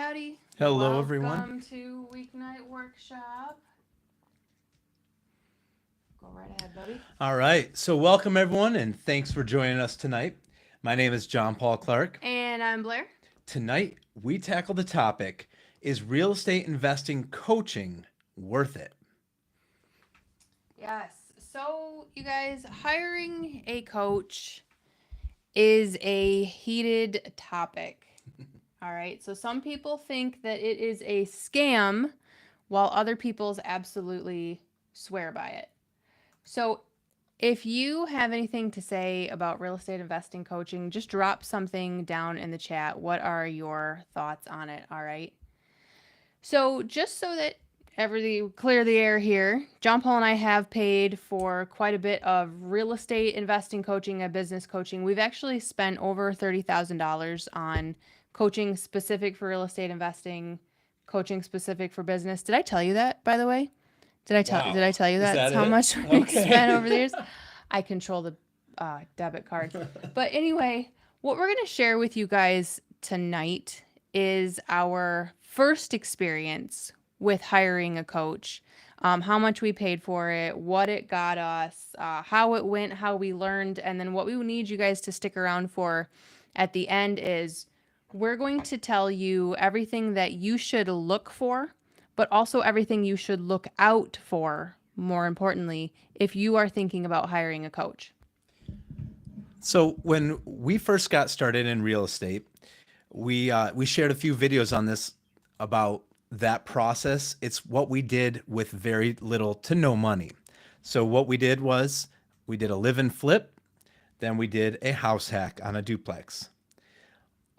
howdy. Hello, everyone. Welcome to Weeknight Workshop. Go right ahead, buddy. All right. So, welcome, everyone, and thanks for joining us tonight. My name is John Paul Clark. And I'm Blair. Tonight, we tackle the topic: is real estate investing coaching worth it? Yes. So, you guys, hiring a coach is a heated topic. All right. So, some people think that it is a scam, while other people's absolutely swear by it. So, if you have anything to say about real estate investing coaching, just drop something down in the chat. What are your thoughts on it? All right. So, just so that everybody clear the air here, John Paul and I have paid for quite a bit of real estate investing coaching and business coaching. We've actually spent over $30,000 on coaching specific for real estate investing, coaching specific for business. Did I tell you that, by the way? Did I tell you Is that's that how it? much we've spent over the years? I control the debit card. But anyway, what we're going to share with you guys tonight is our first experience with hiring a coach, how much we paid for it, what it got us, how it went, how we learned, and then what we need you guys to stick around for at the end is we're going to tell you everything that you should look for, but also everything you should look out for, more importantly, if you are thinking about hiring a coach. So, when we first got started in real estate, we shared a few videos on this about that process. It's what we did with very little to no money. So, what we did was we did a live and flip, then we did a house hack on a duplex.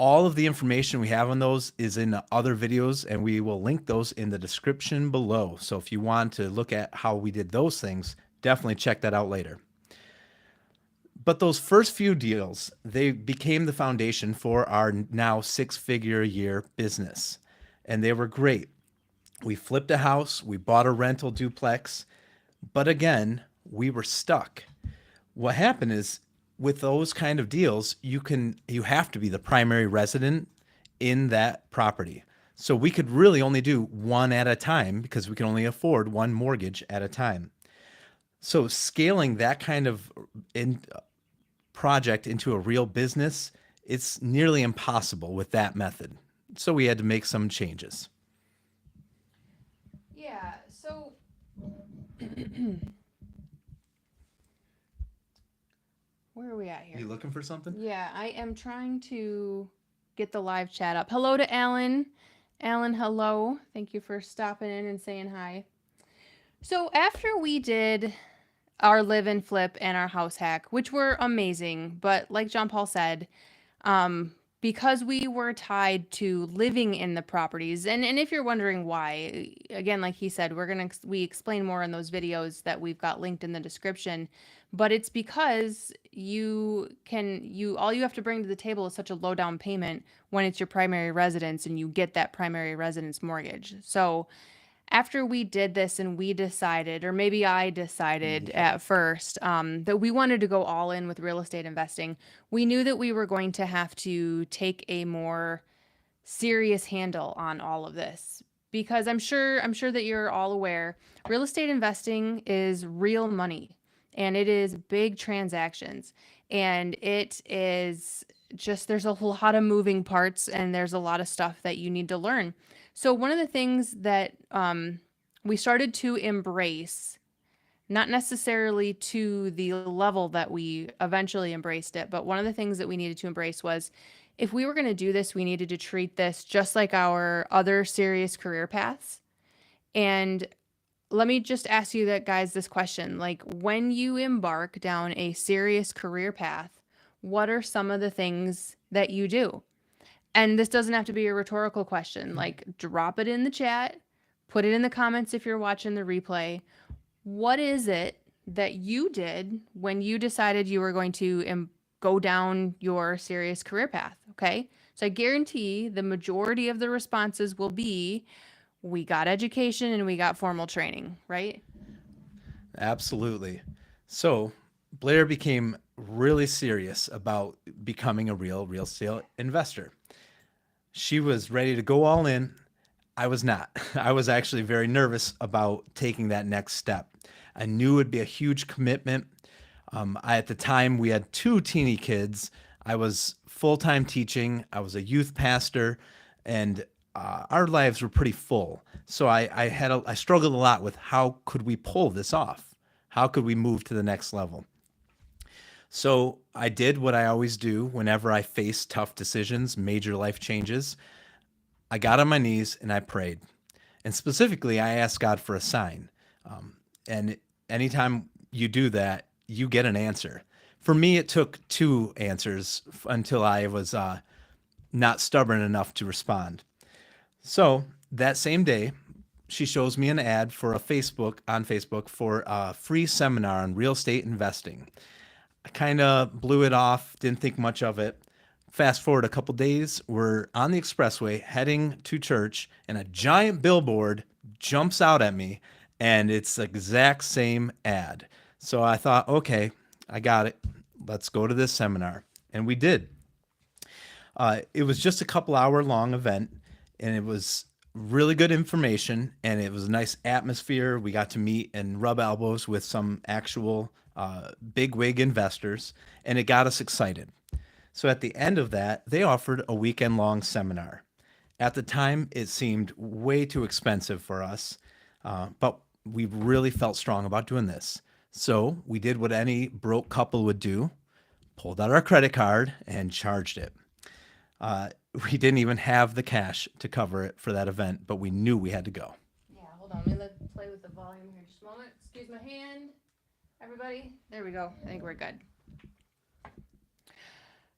All of the information we have on those is in the other videos, and we will link those in the description below. So if you want to look at how we did those things, definitely check that out later. But those first few deals, they became the foundation for our now 6-figure a year business. And they were great. We flipped a house, we bought a rental duplex, but again, we were stuck. What happened is with those kind of deals, you have to be the primary resident in that property. So we could really only do one at a time because we can only afford one mortgage at a time. So scaling that kind of project into a real business, it's nearly impossible with that method. So we had to make some changes. Yeah, so where are we at here? You looking for something? Yeah, I am trying to get the live chat up. Hello to Alan. Alan, hello. Thank you for stopping in and saying hi. So after we did our live and flip and our house hack, which were amazing, but like John Paul said, because we were tied to living in the properties, and if you're wondering why, again, like he said, we explain more in those videos that we've got linked in the description, but it's because all you have to bring to the table is such a low down payment when it's your primary residence and you get that primary residence mortgage. So after we did this and we decided, or maybe I decided at first, that we wanted to go all in with real estate investing, we knew that we were going to have to take a more serious handle on all of this. Because I'm sure that you're all aware, real estate investing is real money and it is big transactions. And it is just, there's a lot of moving parts and there's a lot of stuff that you need to learn. So one of the things that we started to embrace, not necessarily to the level that we eventually embraced it, but one of the things that we needed to embrace was if we were going to do this, we needed to treat this just like our other serious career paths. And let me just ask you that, guys, this question. Like, when you embark down a serious career path, what are some of the things that you do? And this doesn't have to be a rhetorical question. Like, drop it in the chat, put it in the comments if you're watching the replay. What is it that you did when you decided you were going to go down your serious career path? Okay. So I guarantee the majority of the responses will be, we got education and we got formal training, right? Absolutely. So Blair became really serious about becoming a real estate investor. She was ready to go all in. I was not. I was actually very nervous about taking that next step. I knew it'd be a huge commitment. At the time, we had two teeny kids. I was full time teaching, I was a youth pastor, and our lives were pretty full. So I struggled a lot with how could we pull this off? How could we move to the next level? So I did what I always do whenever I face tough decisions, major life changes. I got on my knees and I prayed. And specifically, I asked God for a sign. And anytime you do that, you get an answer. For me, it took two answers until I was not stubborn enough to respond. So that same day, she shows me an ad for a Facebook for a free seminar on real estate investing. I kind of blew it off, didn't think much of it. Fast forward a couple days, we're on the expressway heading to church, and a giant billboard jumps out at me, and it's the exact same ad. So I thought, okay, I got it. Let's go to this seminar. And we did. It was just a couple hour long event, and it was really good information, and it was a nice atmosphere. We got to meet and rub elbows with some actual big wig investors, and it got us excited. So at the end of that, they offered a weekend long seminar. At the time, it seemed way too expensive for us, but we really felt strong about doing this. So we did what any broke couple would do, pulled out our credit card and charged it. Uh, we didn't even have the cash to cover it for that event, but we knew we had to go. Yeah, hold on. Let me play with the volume here just a moment. Excuse my hand, everybody. There we go. I think we're good.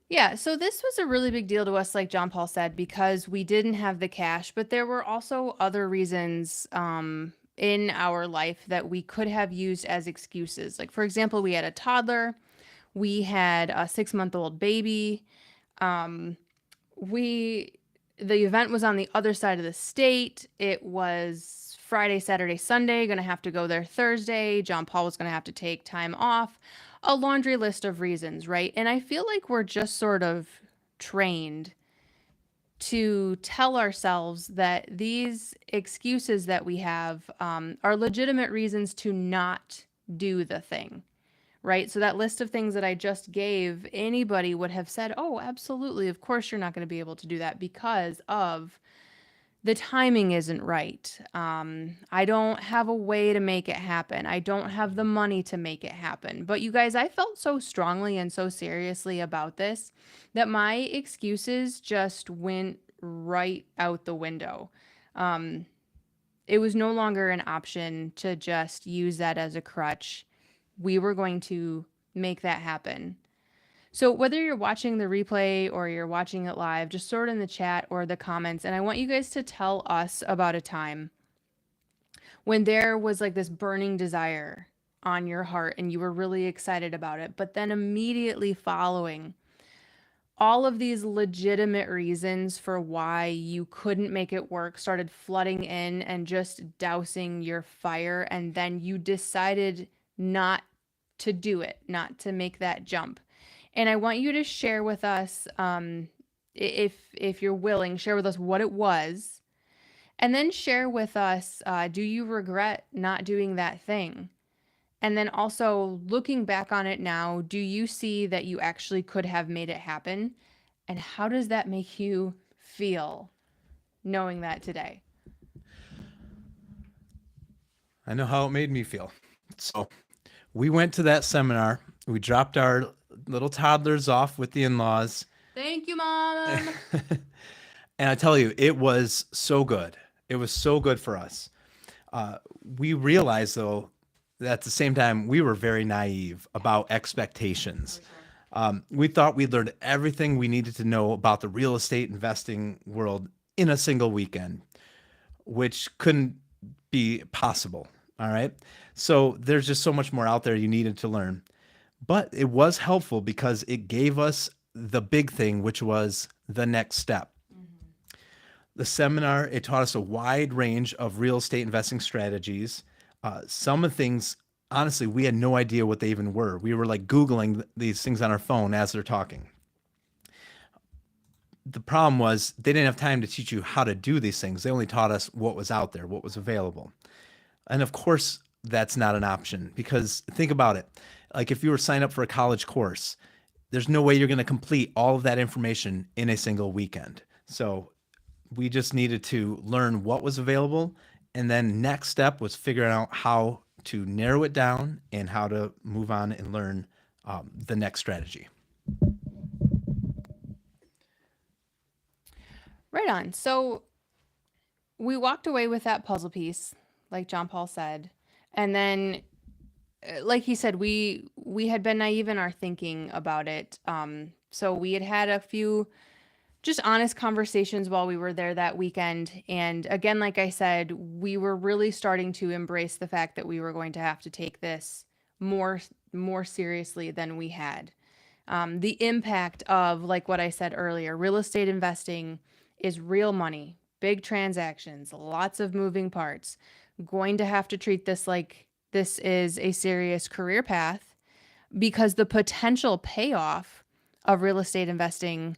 Yeah, so this was a really big deal to us, like John Paul said, because we didn't have the cash, but there were also other reasons in our life that we could have used as excuses. Like, for example, we had a toddler, we had a 6-month-old baby. Um, we the event was on the other side of the state. It was Friday, Saturday, Sunday, going to have to go there Thursday. John Paul was going to have to take time off. A laundry list of reasons, right? And I feel like we're just sort of trained to tell ourselves that these excuses that we have are legitimate reasons to not do the thing, right? So that list of things that I just gave, anybody would have said, oh, absolutely. Of course, you're not going to be able to do that because of the timing isn't right. I don't have a way to make it happen. I don't have the money to make it happen. But you guys, I felt so strongly and so seriously about this that my excuses just went right out the window. Um, it was no longer an option to just use that as a crutch. We were going to make that happen. So whether you're watching the replay or you're watching it live, just sort in the chat or the comments. And I want you guys to tell us about a time when there was like this burning desire on your heart and you were really excited about it, but then immediately following all of these legitimate reasons for why you couldn't make it work started flooding in and just dousing your fire. And then you decided not to do it, not to make that jump. And I want you to share with us, if you're willing, share with us what it was, and then share with us, do you regret not doing that thing? And then also looking back on it now, do you see that you actually could have made it happen? And how does that make you feel knowing that today? I know how it made me feel. So we went to that seminar. We dropped our little toddlers off with the in laws. Thank you, Mom. And I tell you, it was so good. It was so good for us. We realized, though, that at the same time, we were very naive about expectations. We thought we'd learned everything we needed to know about the real estate investing world in a single weekend, which couldn't be possible. All right. So there's just so much more out there you needed to learn. But it was helpful because it gave us the big thing, which was the next step. The seminar, it taught us a wide range of real estate investing strategies. Some of the things, honestly, we had no idea what they even were. We were like Googling these things on our phone as they're talking. the problem was they didn't have time to teach you how to do these things. They only taught us what was out there, what was available. And of course, that's not an option because think about it. Like if you were signed up for a college course, there's no way you're going to complete all of that information in a single weekend. So we just needed to learn what was available. And then next step was figuring out how to narrow it down and how to move on and learn the next strategy. Right on. So we walked away with that puzzle piece, like John Paul said. And then like he said, we had been naive in our thinking about it. So we had a few just honest conversations while we were there that weekend. And again, like I said, we were really starting to embrace the fact that we were going to have to take this more seriously than we had. The impact of, like what I said earlier, real estate investing is real money, big transactions, lots of moving parts. Going to have to treat this like this is a serious career path because the potential payoff of real estate investing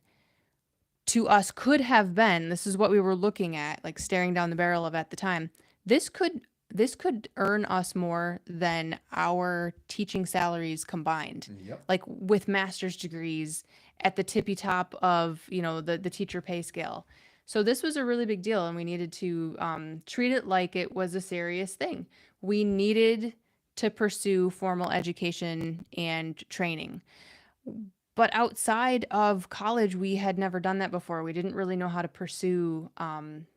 to us could have been, this is what we were looking at, like staring down the barrel of at the time. This could earn us more than our teaching salaries combined. Yep. Like with master's degrees at the tippy top of, the teacher pay scale. So this was a really big deal, and we needed to treat it like it was a serious thing. We needed to pursue formal education and training. But outside of college, we had never done that before. We didn't really know how to pursue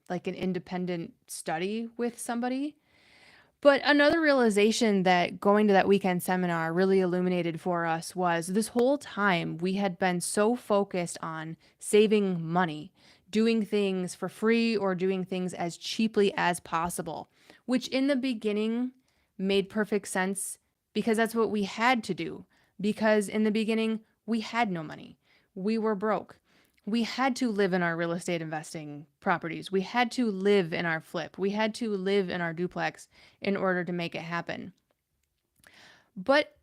like an independent study with somebody. But another realization that going to that weekend seminar really illuminated for us was this whole time we had been so focused on saving money, doing things for free or doing things as cheaply as possible, which in the beginning made perfect sense because that's what we had to do. Because in the beginning, we had no money. We were broke. We had to live in our real estate investing properties. We had to live in our flip. We had to live in our duplex in order to make it happen. But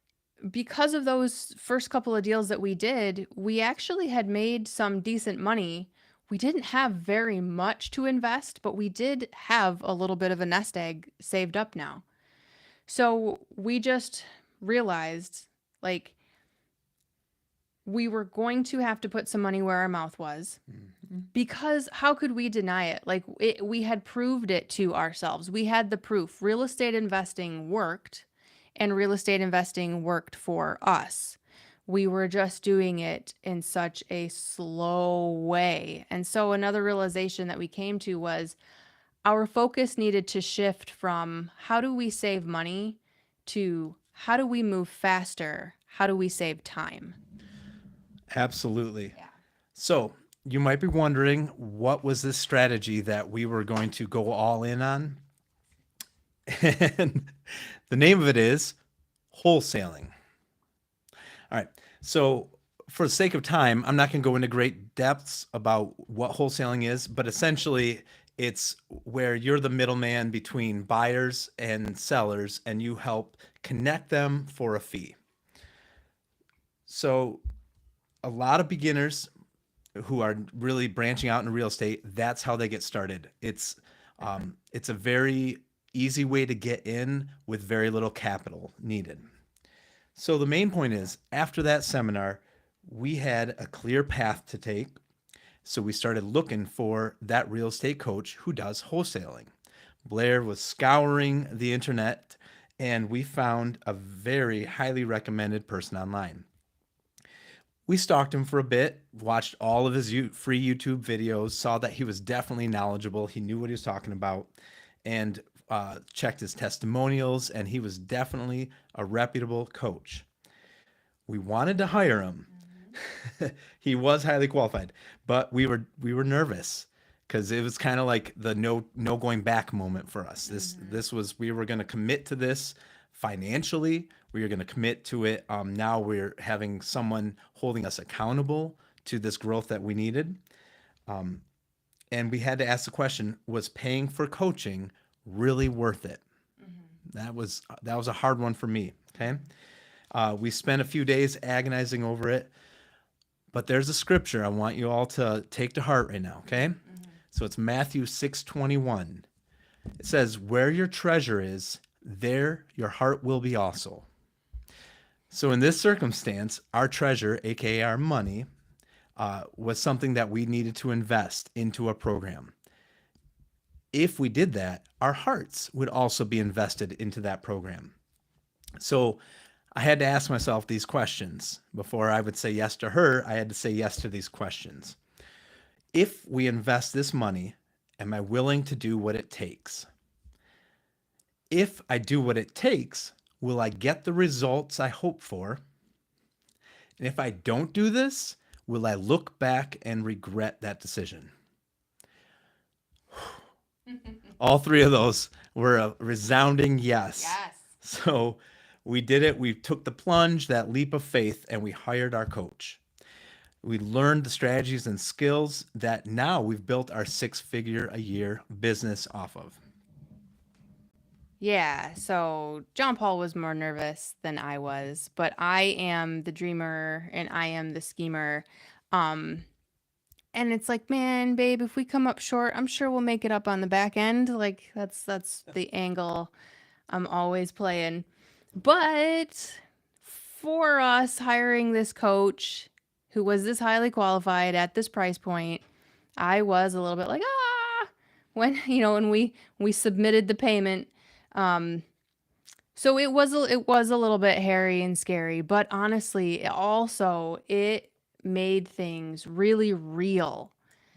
because of those first couple of deals that we did, we actually had made some decent money. We didn't have very much to invest, but we did have a little bit of a nest egg saved up now. So we just realized, like, we were going to have to put some money where our mouth was because how could we deny it? Like we had proved it to ourselves. We had the proof. Real estate investing worked and real estate investing worked for us. We were just doing it in such a slow way. And so another realization that we came to was our focus needed to shift from how do we save money to how do we move faster? How do we save time? Absolutely. Yeah. So you might be wondering, what was this strategy that we were going to go all in on? And the name of it is wholesaling. All right. So for the sake of time, I'm not going to go into great depths about what wholesaling is, but essentially it's where you're the middleman between buyers and sellers and you help connect them for a fee. So a lot of beginners who are really branching out in real estate, that's how they get started. It's a very easy way to get in with very little capital needed. So the main point is, after that seminar, we had a clear path to take. So we started looking for that real estate coach who does wholesaling. Blair was scouring the internet and we found a very highly recommended person online. We stalked him for a bit, watched all of his free YouTube videos, saw that he was definitely knowledgeable. He knew what he was talking about, and checked his testimonials, and he was definitely a reputable coach. We wanted to hire him. He was highly qualified, but we were nervous because it was kind of like the no going back moment for us. This was, we were going to commit to this financially. We were going to commit to it. Now we're having someone holding us accountable to this growth that we needed. And we had to ask the question, was paying for coaching really worth it? That was a hard one for me. Okay. We spent a few days agonizing over it, But there's a scripture I want you all to take to heart right now, okay? So it's Matthew 6:21. It says, "Where your treasure is, there your heart will be also." So in this circumstance, our treasure, aka our money, was something that we needed to invest into a program. If we did that, our hearts would also be invested into that program. So I had to ask myself these questions. Before I would say yes to her, I had to say yes to these questions. If we invest this money, am I willing to do what it takes? If I do what it takes, will I get the results I hope for? And if I don't do this, will I look back and regret that decision? All three of those were a resounding yes. Yes. So we did it. We took the plunge, that leap of faith, and we hired our coach. We learned the strategies and skills that now we've built our 6-figure a year business off of. Yeah, so John Paul was more nervous than I was, but I am the dreamer and I am the schemer. Um, and it's like, man, babe, if we come up short, I'm sure we'll make it up on the back end. Like that's the angle I'm always playing. But for us hiring this coach who was this highly qualified at this price point, I was a little bit like, when when we submitted the payment. So it was a little bit hairy and scary, but honestly, it made things really real,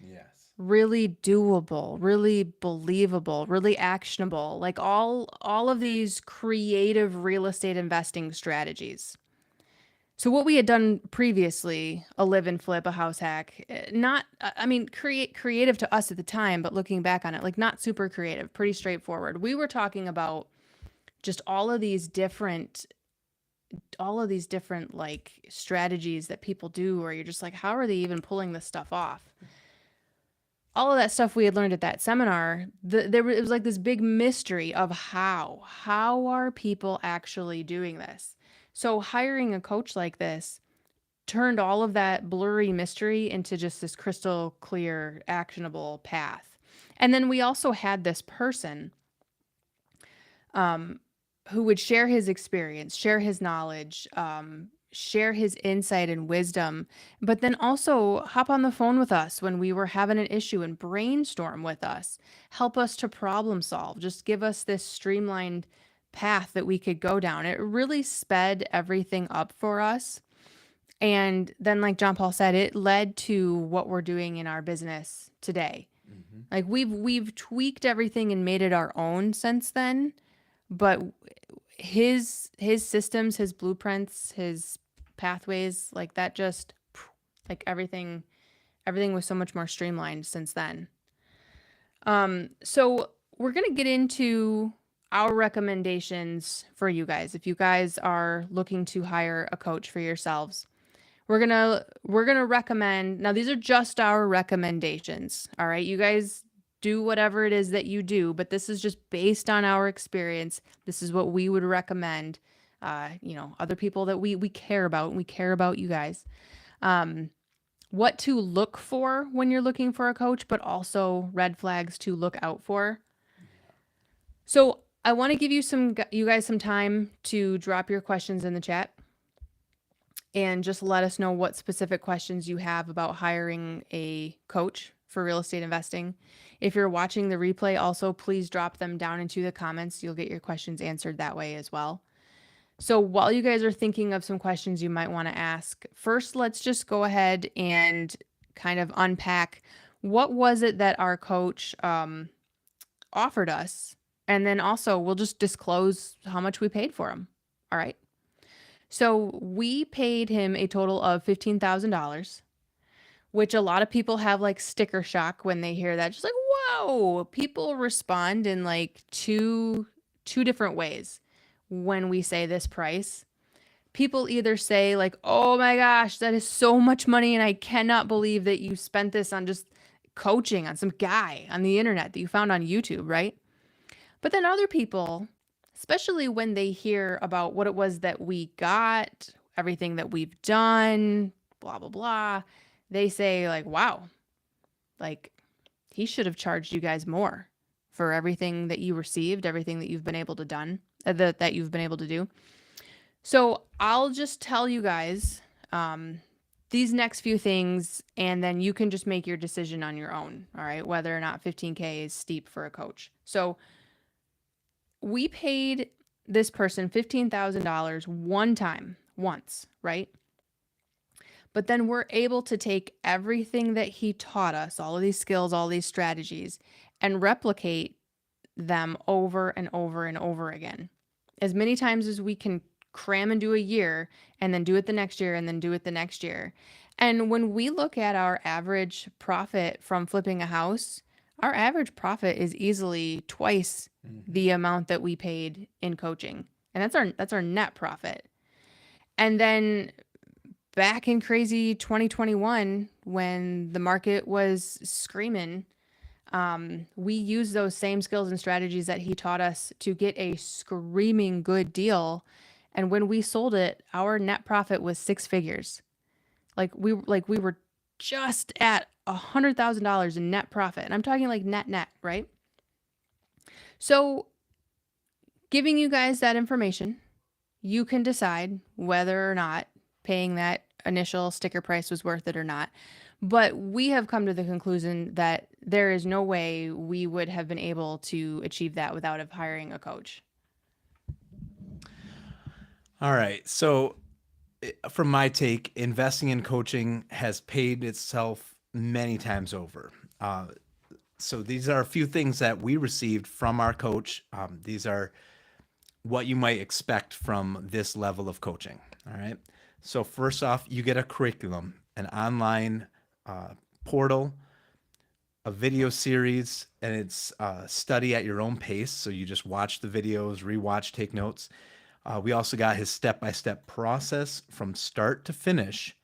Yes. really doable, really believable, really actionable. Like all of these creative real estate investing strategies. So what we had done previously, a live and flip, a house hack, not I mean creative to us at the time, but looking back on it, like not super creative, pretty straightforward. We were talking about just all of these different like strategies that people do where you're just like, how are they even pulling this stuff off? All of that stuff we had learned at that seminar, it was like this big mystery of how are people actually doing this? So hiring a coach like this turned all of that blurry mystery into just this crystal clear, actionable path. And then we also had this person um, who would share his experience, share his knowledge, share his insight and wisdom, but then also hop on the phone with us when we were having an issue and brainstorm with us, help us to problem solve, just give us this streamlined path that we could go down. It really sped everything up for us. And then, like John Paul said, it led to what we're doing in our business today. Mm-hmm. Like we've tweaked everything and made it our own since then, but his systems, his blueprints, his pathways, like that just like everything was so much more streamlined since then. So we're going to get into our recommendations for you guys. If you guys are looking to hire a coach for yourselves, we're going to recommend. Now these are just our recommendations. All right. You guys do whatever it is that you do, but this is just based on our experience. This is what we would recommend. Other people that we care about, and we care about you guys. What to look for when you're looking for a coach, but also red flags to look out for. So I want to give you guys some time to drop your questions in the chat and just let us know what specific questions you have about hiring a coach for real estate investing. If you're watching the replay, also please drop them down into the comments. You'll get your questions answered that way as well. So while you guys are thinking of some questions you might want to ask, first let's just go ahead and kind of unpack what was it that our coach offered us, and then also we'll just disclose how much we paid for him. All right. So we paid him a total of $15,000, which a lot of people have like sticker shock when they hear that. Just like, whoa, people respond in like two different ways when we say this price. People either say like, oh my gosh, that is so much money and I cannot believe that you spent this on just coaching on some guy on the internet that you found on YouTube, right? But then other people, especially when they hear about what it was that we got, everything that we've done, blah, blah, blah. They say like, wow, like he should have charged you guys more for everything that you received, everything that you've been able to that you've been able to do. So I'll just tell you guys these next few things, and then you can just make your decision on your own. All right, whether or not 15K is steep for a coach. So we paid this person $15,000 one time, once, right? But then we're able to take everything that he taught us, all of these skills, all these strategies, and replicate them over and over and over again. As many times as we can cram and do a year, and then do it the next year, and then do it the next year. And when we look at our average profit from flipping a house, our average profit is easily twice the amount that we paid in coaching. And that's our net profit. And then back in crazy 2021, when the market was screaming, we used those same skills and strategies that he taught us to get a screaming good deal. And when we sold it, our net profit was six figures. Like we were just at $100,000 in net profit. And I'm talking like net, right? So giving you guys that information, you can decide whether or not paying that initial sticker price was worth it or not. But we have come to the conclusion that there is no way we would have been able to achieve that without hiring a coach. All right. So, from my take, investing in coaching has paid itself many times over. So, these are a few things that we received from our coach. These are what you might expect from this level of coaching. All right. So, first off, you get a curriculum, an online portal, a video series, and it's study at your own pace. So, you just watch the videos, rewatch, take notes. We also got his step-by-step process from start to finish,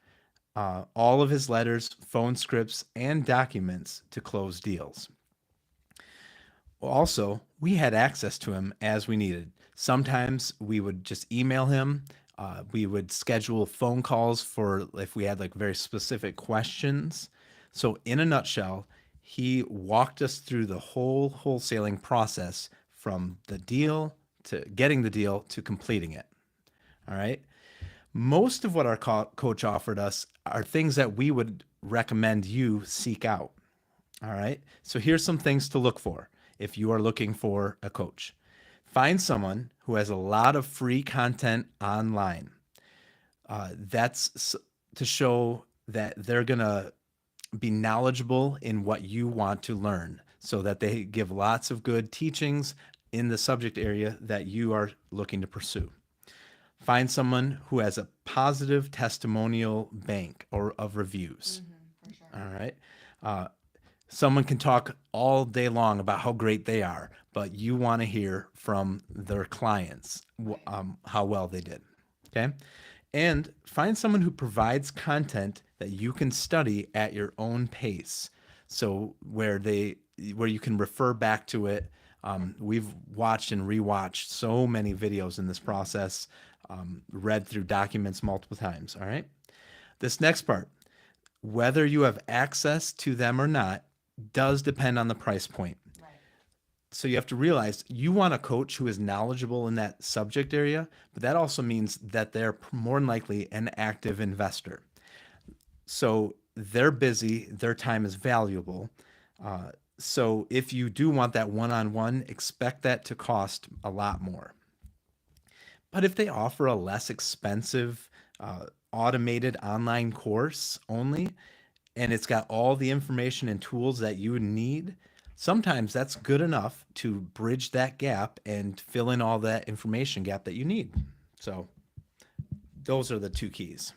all of his letters, phone scripts, and documents to close deals. Also, we had access to him as we needed. Sometimes we would just email him. We would schedule phone calls for if we had like very specific questions. So, in a nutshell, he walked us through the whole wholesaling process from the deal to getting the deal to completing it. All right. Most of what our coach offered us are things that we would recommend you seek out. All right. So here's some things to look for if you are looking for a coach. Find someone who has a lot of free content online. That's to show that they're going to be knowledgeable in what you want to learn so that they give lots of good teachings in the subject area that you are looking to pursue. Find someone who has a positive testimonial bank or of reviews. For sure. All right. Someone can talk all day long about how great they are, but you want to hear from their clients how well they did. Okay. And find someone who provides content that you can study at your own pace. So where you can refer back to it. We've watched and rewatched so many videos in this process, read through documents multiple times. All right. This next part, whether you have access to them or not, does depend on the price point. Right. So you have to realize you want a coach who is knowledgeable in that subject area, but that also means that they're more than likely an active investor. So they're busy, their time is valuable. So if you do want that one-on-one, expect that to cost a lot more. But if they offer a less expensive, automated online course only, and it's got all the information and tools that you need, sometimes that's good enough to bridge that gap and fill in all that information gap that you need. So those are the two keys.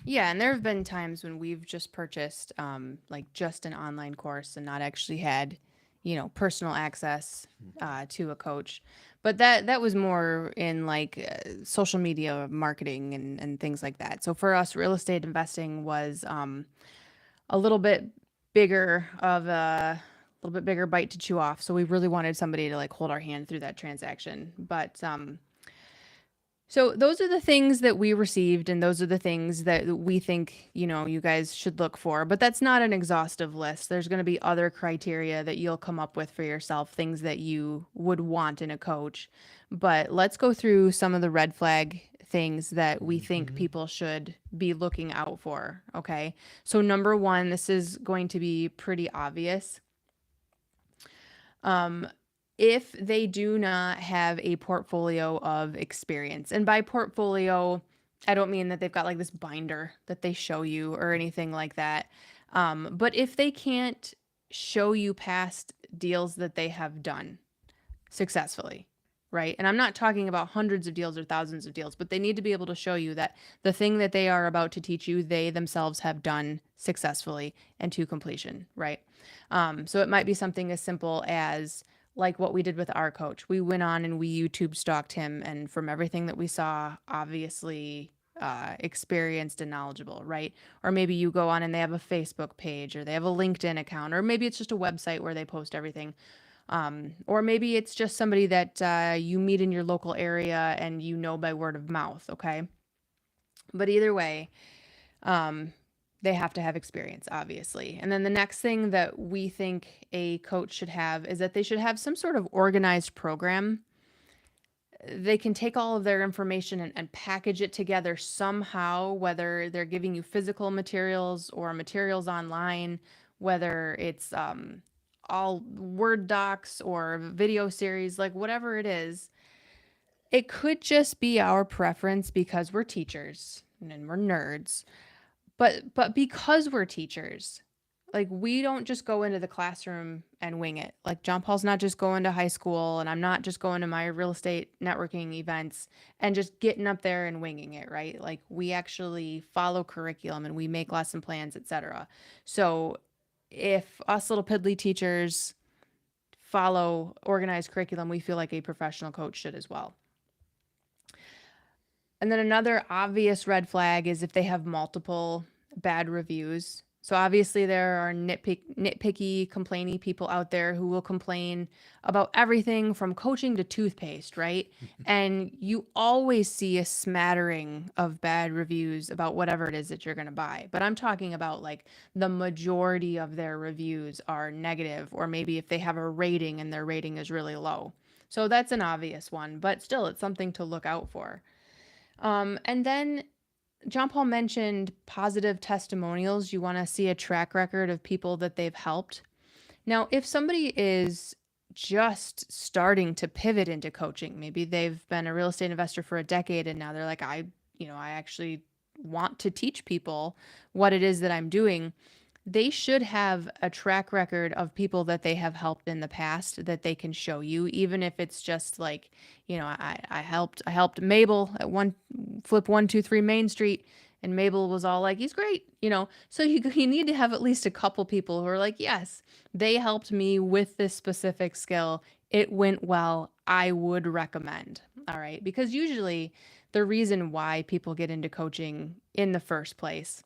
Yeah, and there have been times when we've just purchased like just an online course and not actually had, personal access to a coach. But that was more in like social media marketing and things like that. So for us, real estate investing was a little bit bigger of a little bit bigger bite to chew off. So we really wanted somebody to like hold our hand through that transaction. But So those are the things that we received, and those are the things that we think, you guys should look for. But that's not an exhaustive list. There's going to be other criteria that you'll come up with for yourself, things that you would want in a coach. But let's go through some of the red flag things that we think Mhm. people should be looking out for. Okay. So, number one, this is going to be pretty obvious. Um, if they do not have a portfolio of experience, and by portfolio, I don't mean that they've got like this binder that they show you or anything like that. But if they can't show you past deals that they have done successfully, right? And I'm not talking about hundreds of deals or thousands of deals, but they need to be able to show you that the thing that they are about to teach you, they themselves have done successfully and to completion, right? So it might be something as simple as like what we did with our coach. We went on and we YouTube stalked him, and from everything that we saw, obviously experienced and knowledgeable, right? Or maybe you go on and they have a Facebook page, or they have a LinkedIn account, or maybe it's just a website where they post everything. Or maybe it's just somebody that you meet in your local area and you know by word of mouth, okay? But either way, um, they have to have experience, obviously. And then the next thing that we think a coach should have is that they should have some sort of organized program. They can take all of their information and package it together somehow, whether they're giving you physical materials or materials online, whether it's all Word docs or video series, like whatever it is. It could just be our preference because we're teachers and we're nerds, but because we're teachers, like we don't just go into the classroom and wing it. Like John Paul's not just going to high school, and I'm not just going to my real estate networking events and just getting up there and winging it, right? Like we actually follow curriculum and we make lesson plans, etc. So if us little piddly teachers follow organized curriculum, we feel like a professional coach should as well. And then another obvious red flag is if they have multiple bad reviews. So obviously there are nitpicky, complainy people out there who will complain about everything from coaching to toothpaste, right? And you always see a smattering of bad reviews about whatever it is that you're going to buy. But I'm talking about like the majority of their reviews are negative, or maybe if they have a rating and their rating is really low. So that's an obvious one, but still it's something to look out for. And then John Paul mentioned positive testimonials. You want to see a track record of people that they've helped. Now, if somebody is just starting to pivot into coaching, maybe they've been a real estate investor for a decade and now they're like, I actually want to teach people what it is that I'm doing. They should have a track record of people that they have helped in the past that they can show you, even if it's just like, I helped Mabel at one flip 123 Main Street, and Mabel was all like, he's great. So you need to have at least a couple people who are like, yes, they helped me with this specific skill. It went well. I would recommend. All right. Because usually the reason why people get into coaching in the first place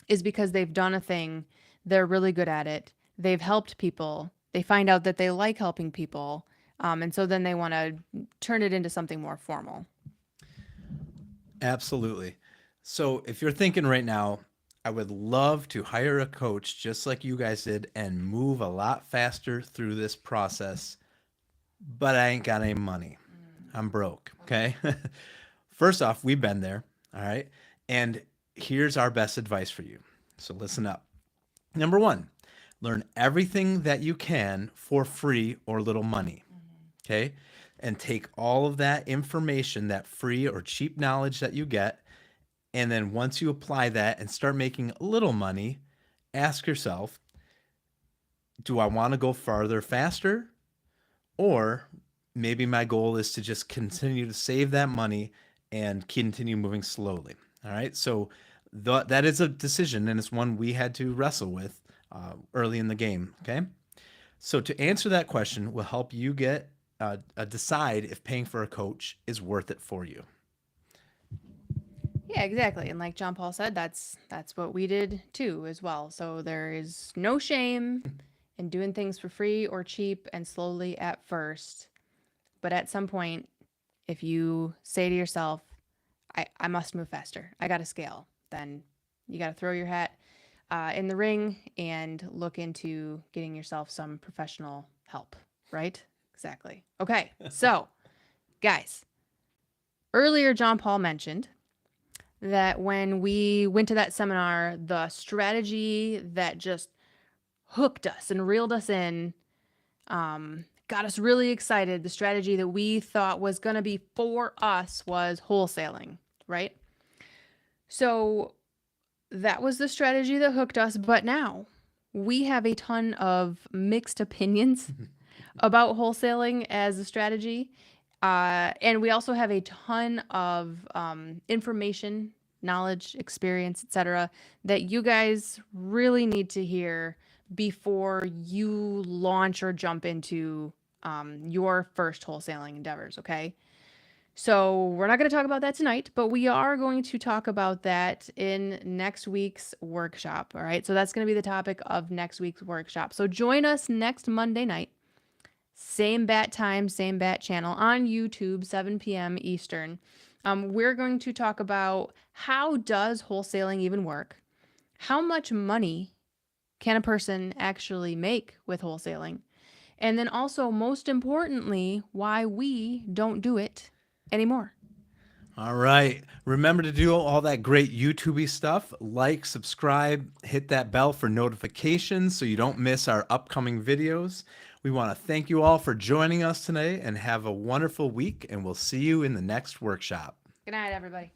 is because they've done a thing, they're really good at it, they've helped people, they find out that they like helping people, and so then they want to turn it into something more formal. Absolutely. So if you're thinking right now, I would love to hire a coach just like you guys did and move a lot faster through this process, but I ain't got any money. I'm broke. Okay. First off, we've been there. All right. And here's our best advice for you. So listen up. Number one, learn everything that you can for free or little money. Okay. And take all of that information, that free or cheap knowledge that you get. And then once you apply that and start making a little money, ask yourself, do I want to go farther faster? Or maybe my goal is to just continue to save that money and continue moving slowly. All right. So that is a decision, and it's one we had to wrestle with early in the game. Okay. So to answer that question will help you get decide if paying for a coach is worth it for you. Yeah, exactly. And like John Paul said, that's what we did too as well. So there is no shame in doing things for free or cheap and slowly at first, but at some point if you say to yourself, I must move faster, I got to scale, then you got to throw your hat in the ring and look into getting yourself some professional help, right? Exactly. Okay, so guys, earlier John Paul mentioned that when we went to that seminar, the strategy that just hooked us and reeled us in, got us really excited. The strategy that we thought was going to be for us was wholesaling, right? So that was the strategy that hooked us. But now we have a ton of mixed opinions about wholesaling as a strategy. And we also have a ton of information, knowledge, experience, etc., that you guys really need to hear before you launch or jump into your first wholesaling endeavors. Okay. So we're not going to talk about that tonight, but we are going to talk about that in next week's workshop. All right. So that's going to be the topic of next week's workshop. So join us next Monday night. Same bat time, same bat channel on YouTube, 7 p.m. Eastern. We're going to talk about how does wholesaling even work? How much money can a person actually make with wholesaling? And then also, most importantly, why we don't do it anymore. All right. Remember to do all that great YouTube stuff. Like, subscribe, hit that bell for notifications so you don't miss our upcoming videos. We want to thank you all for joining us today and have a wonderful week, and we'll see you in the next workshop. Good night, everybody.